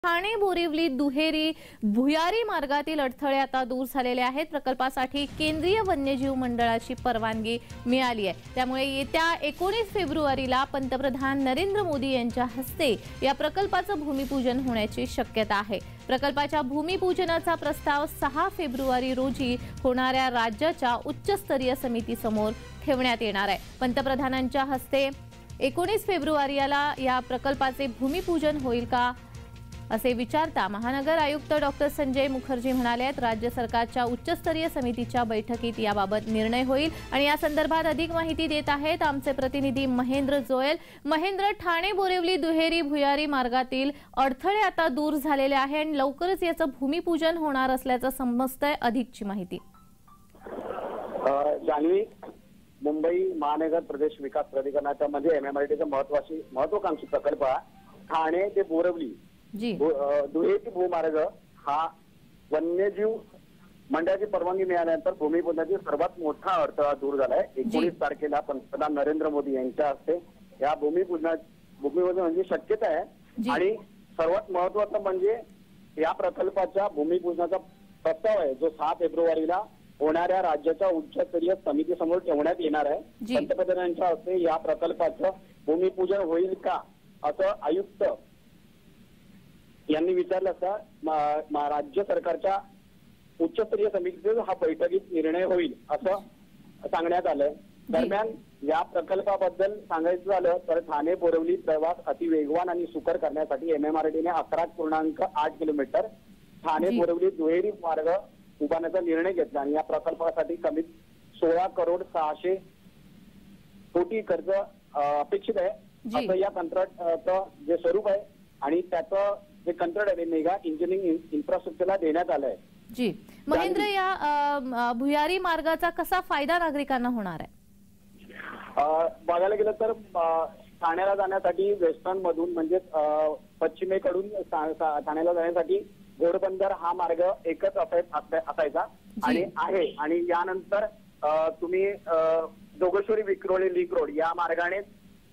ठाणे बोरिवली दुहेरी भुयारी मार्गातील अडथळे आता दूर झालेले आहेत। प्रकल्पासाठी केंद्रीय वन्यजीव मंडळाची परवानगी मिळाली आहे। त्यामुळे येत्या 19 फेब्रुवारीला पंतप्रधान नरेंद्र मोदी यांच्या हस्ते या प्रकल्पाचं भूमिपूजन होण्याची शक्यता आहे। प्रकल्पाच्या भूमिपूजनाचा प्रस्ताव 6 फेब्रुवारी रोजी होणाऱ्या राज्याच्या उच्चस्तरीय समितीसमोर ठेवण्यात येणार आहे। पंतप्रधानांच्या हस्ते 19 फेब्रुवारीला या प्रकल्पाचे भूमिपूजन होईल का असे विचारता महानगर आयुक्त डॉक्टर संजय मुखर्जी म्हणाले आहेत, राज्य सरकारच्या उच्चस्तरीय समितीच्या बैठकीत याबाबत निर्णय होईल आणि या संदर्भात अधिक माहिती देत आहेत आमचे प्रतिनिधी महेंद्र जोयल। महेंद्र, ठाणे बोरिवली दुहेरी भुयारी मार्गातील अडथळे आता दूर झालेले आहे आणि लवकरच याचं भूमिपूजन होणार असल्याचं समजतंय, अधिकची माहिती। जान्हवी, मुंबई महानगर प्रदेश विकास प्राधिकरणाच्या मध्ये MMRDचा महत्वाकांक्षी प्रकल्प ठाणे ते बोरिवली दुहेरी भूमार्ग हा वन्यजीव मंडळाची परवानगी मिळाल्यानंतर भूमिपूजनाची सर्वात मोठा अडथळा दूर झालाय। 19 तारखेला पंतप्रधान नरेंद्र मोदी यांच्या हस्ते या भूमिपूजनाची शक्यता आहे आणि सर्वात महत्वाचं म्हणजे या प्रकल्पाच्या भूमिपूजनाचा प्रस्ताव आहे जो 6 फेब्रुवारीला होणाऱ्या राज्याच्या उच्चस्तरीय समितीसमोर ठेवण्यात येणार आहे। पंतप्रधानांच्या हस्ते या प्रकल्पाचं भूमिपूजन होईल का असं आयुक्त यांनी विचारलं असता राज्य सरकारच्या उच्चस्तरीय समितीचे हा बैठकीत निर्णय होईल असं सांगण्यात आलंय। दरम्यान या प्रकल्पाबद्दल सांगायचं झालं तर ठाणे बोरिवली प्रवास अतिवेगवान आणि सुकर करण्यासाठी MMRDने 11.8 किलोमीटर ठाणे बोरिवली दुहेरी मार्ग उभारण्याचा निर्णय घेतला आणि या प्रकल्पासाठी कमीत 16 करोड 600 कोटी कर्ज अपेक्षित आहे असं या कंत्राटचं जे स्वरूप आहे आणि त्याचं जे कंत्राट आहे मेगा इंजिनिअरिंग इन्फ्रास्ट्रक्चरला देण्यात आलंय। जी महेंद्र, या भुयारी मार्गाचा कसा फायदा नागरिकांना होणार आहे? बघायला गेलं तर ठाण्याला जाण्यासाठी वेस्टर्न मधून म्हणजे पश्चिमेकडून ठाण्याला जाण्यासाठी घोडबंदर हा मार्ग एकच असायचा आणि आहे आणि यानंतर तुम्ही जोगेश्वरी विक्रोळी लिंक रोड या मार्गाने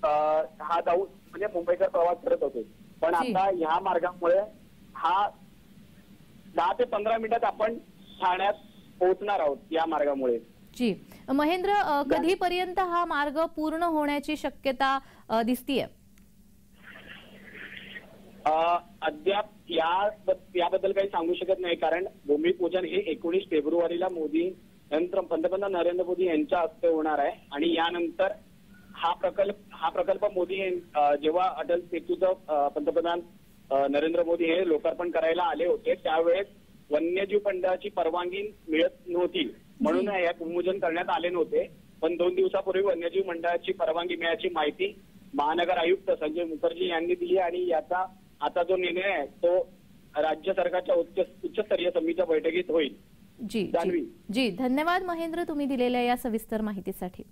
हा जाऊ म्हणजे मुंबईकर प्रवास करत होते, पण आता ह्या मार्गामुळे हा 10 ते 15 मिनिटात आपण ठाण्यात पोहोचणार आहोत या मार्गामुळे। जी महेंद्र, कधीपर्यंत हा मार्ग पूर्ण होण्याची शक्यता दिसतीये? अद्याप याबद्दल काही सांगू शकत नाही कारण भूमिपूजन हे 19 फेब्रुवारीला पंतप्रधान नरेंद्र मोदी यांच्या हस्ते होणार आहे आणि यानंतर हा प्रकल्प मोदी जेव्हा अटल सेतूचं पंतप्रधान नरेंद्र मोदी हे लोकार्पण करायला आले होते त्यावेळेस वन्यजीव मंडळाची परवानगी मिळत नव्हती म्हणून या भूमिपूजन करण्यात आले नव्हते, पण 2 दिवसापूर्वी वन्यजीव मंडळाची परवानगी मिळाल्याची माहिती महानगर आयुक्त संजय मुखर्जी यांनी दिली आणि याचा आता जो निर्णय आहे तो राज्य सरकारच्या उच्चस्तरीय समितीच्या बैठकीत होईल। जी धन्यवाद महेंद्र, तुम्ही दिलेल्या या सविस्तर माहितीसाठी।